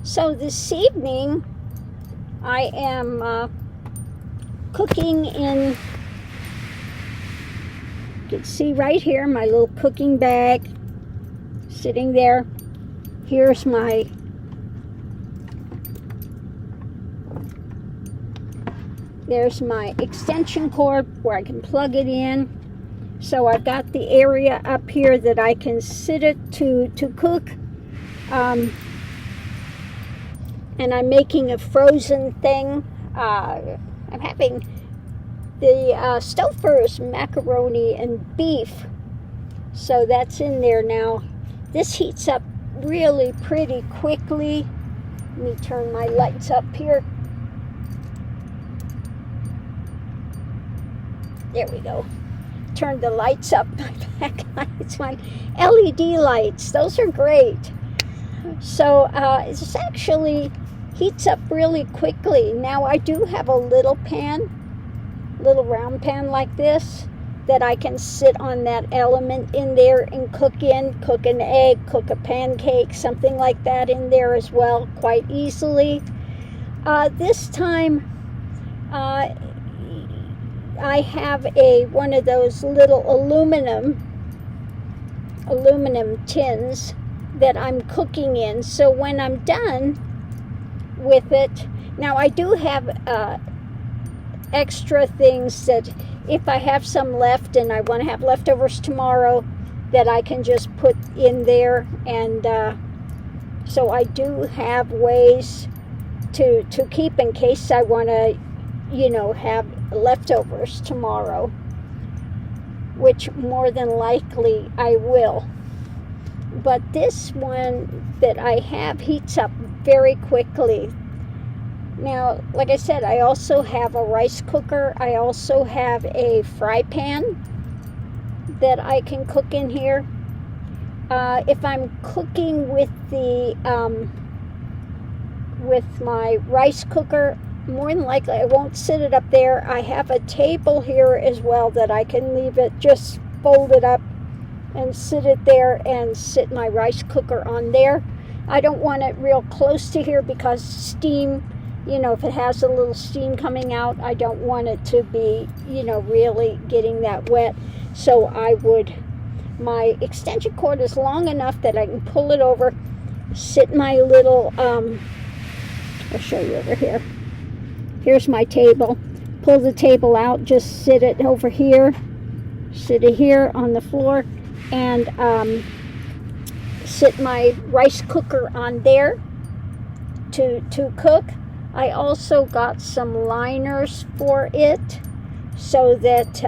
So this evening, I am cooking in, you can see right here, my little cooking bag sitting there. Here's my extension cord where I can plug it in. So I've got the area up here that I can sit it to cook. And I'm making a frozen thing. I'm having the Stouffer's macaroni and beef. So that's in there now. This heats up really pretty quickly. Let me turn my lights up here. There we go. Turn the lights up, my back lights, my LED lights. Those are great. So it's actually heats up really quickly. Now I do have a little round pan like this that I can sit on that element in there and cook an egg, cook a pancake, something like that in there as well, quite easily. This time I have one of those little aluminum tins that I'm cooking in. So when I'm done with it, now I do have extra things that if I have some left and I want to have leftovers tomorrow, that I can just put in there. And so I do have ways to keep in case I want to, have leftovers tomorrow, which more than likely I will. But this one that I have heats up very quickly. Now, like I said, I also have a rice cooker. I also have a fry pan that I can cook in here. If I'm cooking with with my rice cooker, more than likely I won't sit it up there. I have a table here as well that I can leave it, just fold it up and sit it there and sit my rice cooker on there. I don't want it real close to here because steam, if it has a little steam coming out, I don't want it to be, really getting that wet. So my extension cord is long enough that I can pull it over, sit my little, I'll show you over here. Here's my table. Pull the table out, just sit it over here, sit it here on the floor, and sit my rice cooker on there to cook. I also got some liners for it so that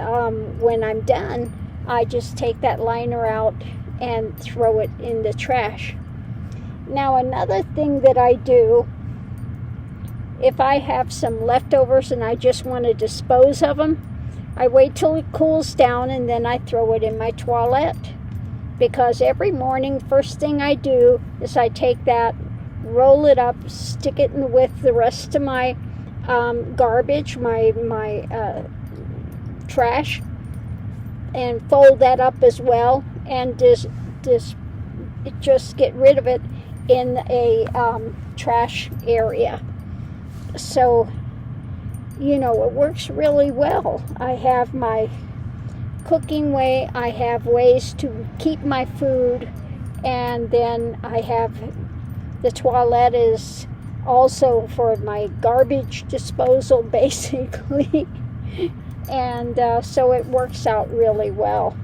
when I'm done, I just take that liner out and throw it in the trash. Now, another thing that I do, if I have some leftovers and I just want to dispose of them, I wait till it cools down and then I throw it in my toilet. Because every morning, first thing I do is I take that, roll it up, stick it in with the rest of my garbage, my trash, and fold that up as well, and just get rid of it in a trash area. So, it works really well. I have my cooking way, I have ways to keep my food, and then I have the toilet is also for my garbage disposal, basically. And so it works out really well.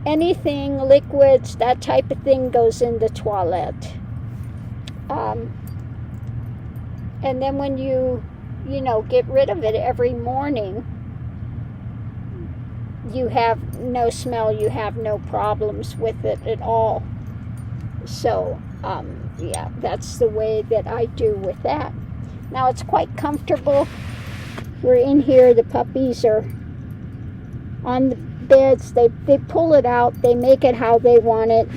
Anything, liquids, that type of thing goes in the toilet. And then when you get rid of it every morning, you have no smell, you have no problems with it at all. So, yeah, that's the way that I do with that. Now, it's quite comfortable. We're in here, the puppies are on the beds. They pull it out, they make it how they want it.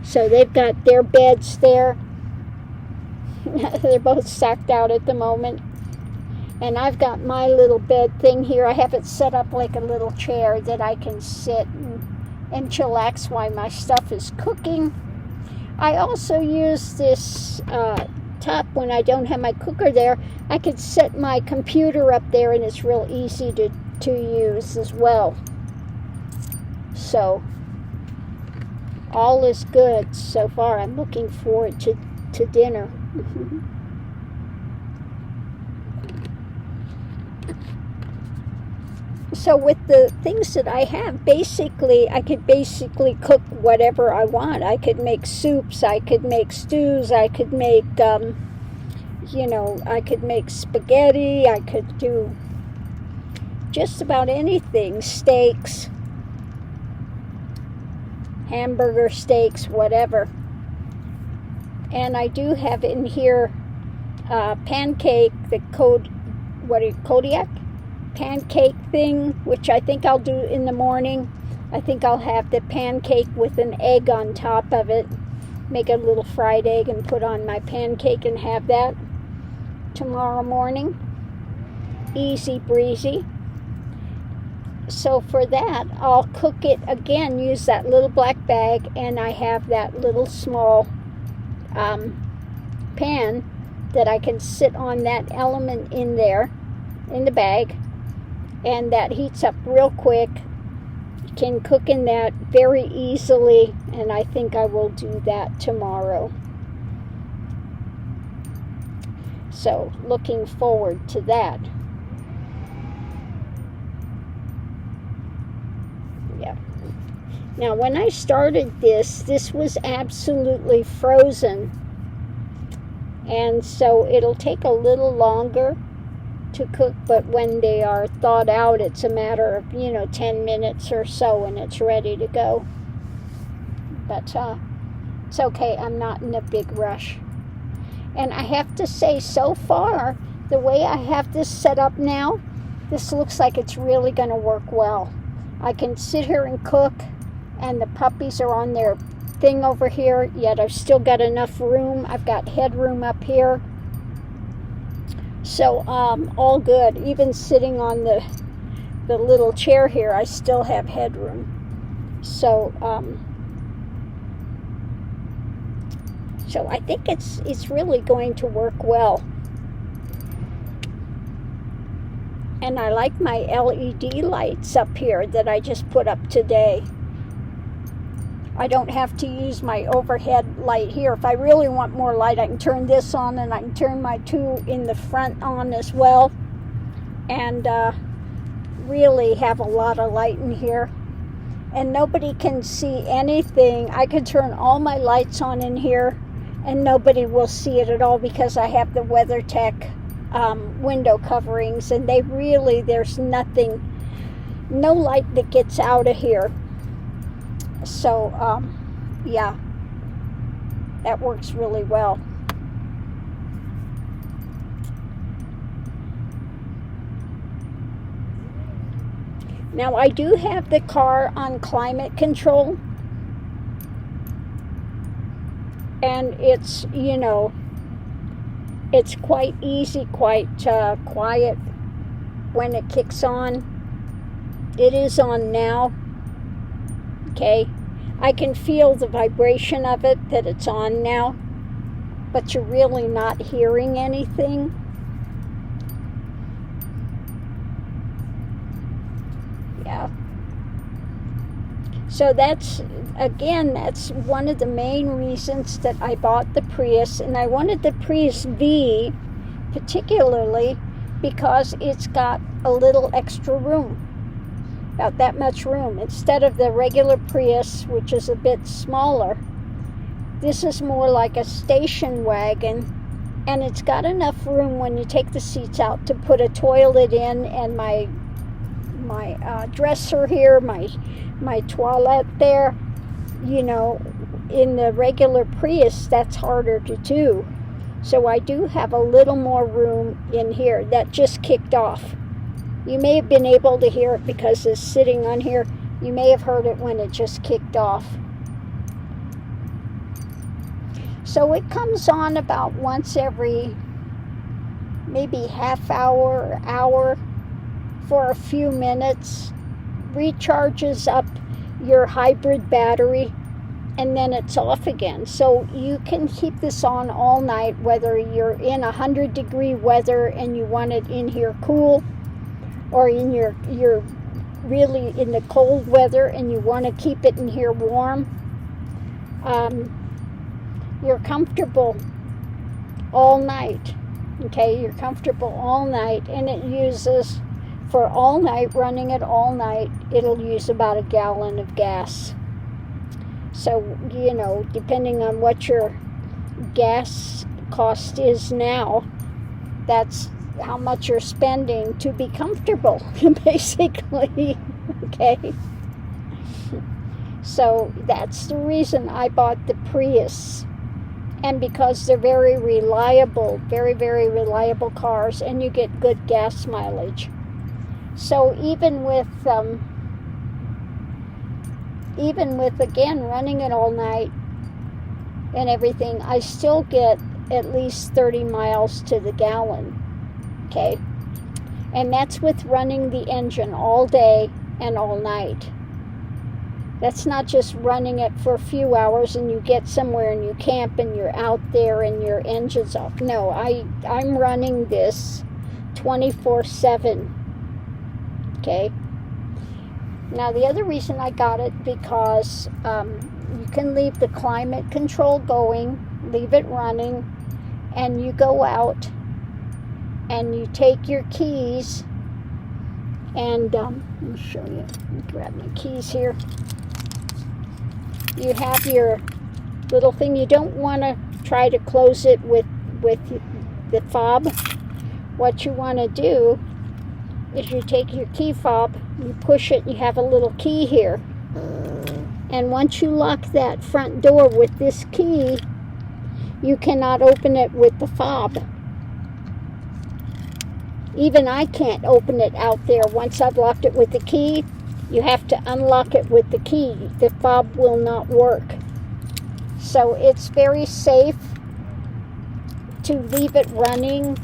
So they've got their beds there. They're both sacked out at the moment. And I've got my little bed thing here. I have it set up like a little chair that I can sit and chillax while my stuff is cooking. I also use this top when I don't have my cooker there. I could set my computer up there, and it's real easy to use as well. So all is good so far. I'm looking forward to dinner. So with the things that I have, basically, I could basically cook whatever I want. I could make soups, I could make stews, I could make, I could make spaghetti, I could do just about anything, steaks, hamburger steaks, whatever. And I do have in here pancake, the Kodiak pancake thing, which I think I'll do in the morning. I think I'll have the pancake with an egg on top of it. Make a little fried egg and put on my pancake and have that tomorrow morning. Easy breezy. So for that, I'll cook it again, use that little black bag, and I have that little small pan that I can sit on that element in there, in the bag, and that heats up real quick. Can cook in that very easily, and I think I will do that tomorrow. So looking forward to that. Yeah. Now when I started this was absolutely frozen, and so it'll take a little longer to cook, but when they are thawed out, it's a matter of 10 minutes or so and it's ready to go. But it's okay, I'm not in a big rush. And I have to say, so far, the way I have this set up now, this looks like it's really going to work well. I can sit here and cook, and the puppies are on their thing over here, yet I've still got enough room. I've got headroom up here. So all good. Even sitting on the little chair here, I still have headroom. So so I think it's really going to work well. And I like my LED lights up here that I just put up today. I don't have to use my overhead light here. If I really want more light, I can turn this on, and I can turn my two in the front on as well. And really have a lot of light in here. And nobody can see anything. I could turn all my lights on in here, and nobody will see it at all because I have the WeatherTech window coverings, and there's nothing, no light that gets out of here. So, yeah, that works really well. Now, I do have the car on climate control, and it's, it's quite easy, quite quiet when it kicks on. It is on now. Okay, I can feel the vibration of it, that it's on now, but you're really not hearing anything. Yeah. So that's one of the main reasons that I bought the Prius, and I wanted the Prius V particularly because it's got a little extra room. About that much room. Instead of the regular Prius, which is a bit smaller, this is more like a station wagon, and it's got enough room when you take the seats out to put a toilet in, and my dresser here, my toilet there. In the regular Prius, that's harder to do. So I do have a little more room in here. That just kicked off. You may have been able to hear it because it's sitting on here. You may have heard it when it just kicked off. So it comes on about once every maybe half hour or hour for a few minutes. Recharges up your hybrid battery and then it's off again. So you can keep this on all night, whether you're in 100-degree weather and you want it in here cool, or you're really in the cold weather and you want to keep it in here warm. You're comfortable all night. Okay, you're comfortable all night, and it uses, for all night, running it all night, it'll use about 1 gallon of gas. So, you know, depending on what your gas cost is now, that's how much you're spending to be comfortable, basically. Okay? So that's the reason I bought the Prius. And because they're very reliable, very, very reliable cars, and you get good gas mileage. So even with again running it all night and everything, I still get at least 30 miles to the gallon. Okay, and that's with running the engine all day and all night. That's not just running it for a few hours and you get somewhere and you camp and you're out there and your engine's off. No, I'm running this 24/7. Okay. Now the other reason I got it, because you can leave the climate control going, leave it running, and you go out and you take your keys and let me show you. Let me grab my keys here. You have your little thing. You don't want to try to close it with the fob. What you want to do is you take your key fob, you push it, you have a little key here. And once you lock that front door with this key, you cannot open it with the fob. Even I can't open it out there. Once I've locked it with the key, you have to unlock it with the key. The fob will not work. So it's very safe to leave it running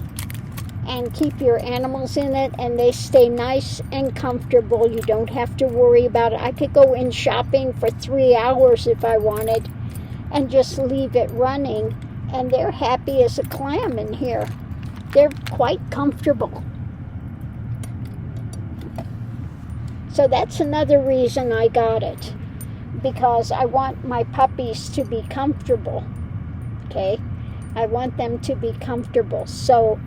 and keep your animals in it, and they stay nice and comfortable. You don't have to worry about it. I could go in shopping for 3 hours if I wanted and just leave it running, and they're happy as a clam in here. They're quite comfortable. So that's another reason I got it, because I want my puppies to be comfortable. Okay? I want them to be comfortable. So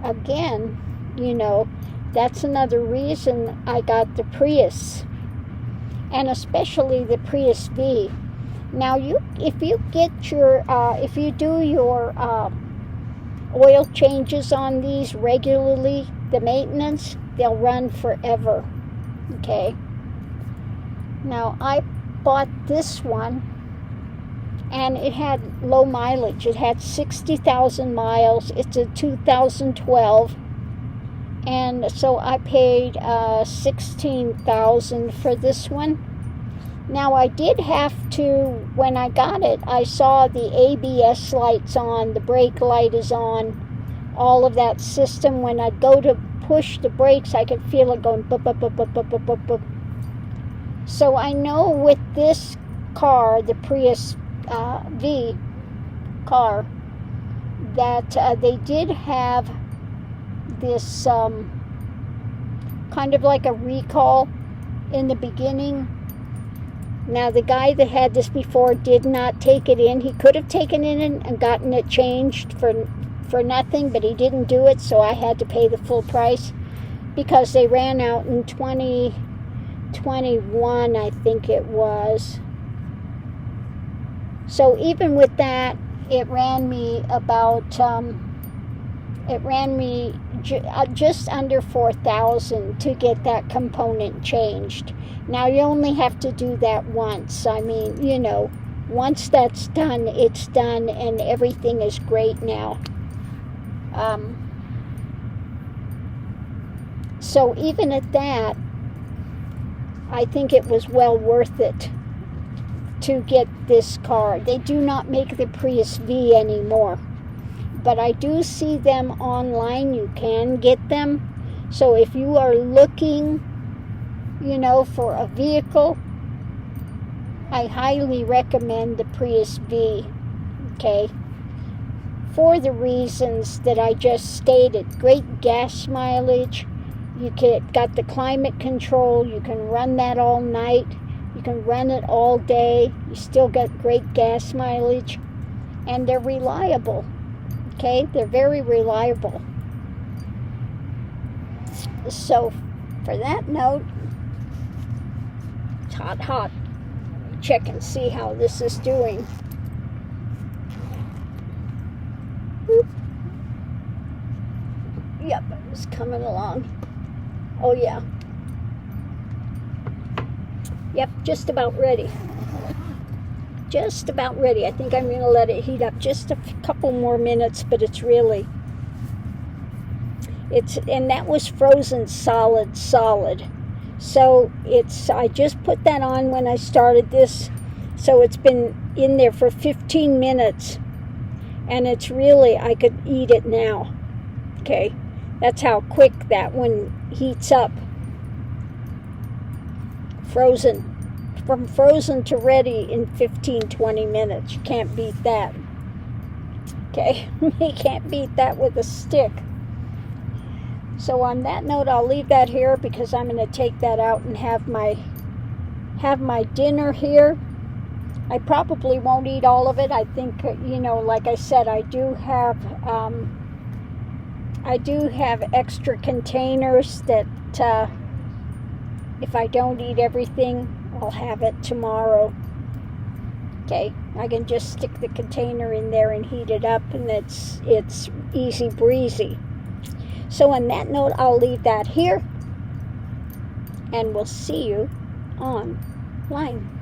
again, you know, that's another reason I got the Prius, and especially the Prius V. Now, if you do your oil changes on these regularly, the maintenance, they'll run forever. Okay. Now, I bought this one, and it had low mileage. It had 60,000 miles. It's a 2012. And so I paid $16,000 for this one. Now, I did have to, when I got it, I saw the ABS lights on, the brake light is on, all of that system. When I'd go to push the brakes, I could feel it going boop, boop, boop, boop, boop, boop, boop, boop. So I know with this car, the Prius V car, that they did have this kind of like a recall in the beginning. Now, the guy that had this before did not take it in. He could have taken it in and gotten it changed for nothing, but he didn't do it, so I had to pay the full price because they ran out in 2021, I think it was. So even with that, it ran me about just under $4,000 to get that component changed. Now, you only have to do that once. I mean, you know, once that's done, it's done, and everything is great now. So even at that, I think it was well worth it to get this car. They do not make the Prius V anymore, but I do see them online. You can get them. So if you are looking, you know, for a vehicle, I highly recommend the Prius V, okay, for the reasons that I just stated. Great gas mileage. You got the climate control. You can run that all night. You can run it all day. You still got great gas mileage. And they're reliable, okay? They're very reliable. So, for that note, it's hot. Let me check and see how this is doing. Whoop. Yep, it's coming along. Oh, yeah. Yep, just about ready. Just about ready. I think I'm going to let it heat up just a couple more minutes, but it's really... and that was frozen solid. So I just put that on when I started this. So it's been in there for 15 minutes. And it's really, I could eat it now. Okay. That's how quick that one heats up. Frozen. From frozen to ready in 15-20 minutes. You can't beat that. Okay. You can't beat that with a stick. So on that note, I'll leave that here because I'm going to take that out and have my dinner here. I probably won't eat all of it. I think, like I said, I do have extra containers that if I don't eat everything, I'll have it tomorrow. Okay, I can just stick the container in there and heat it up, and it's easy breezy. So on that note, I'll leave that here, and we'll see you online.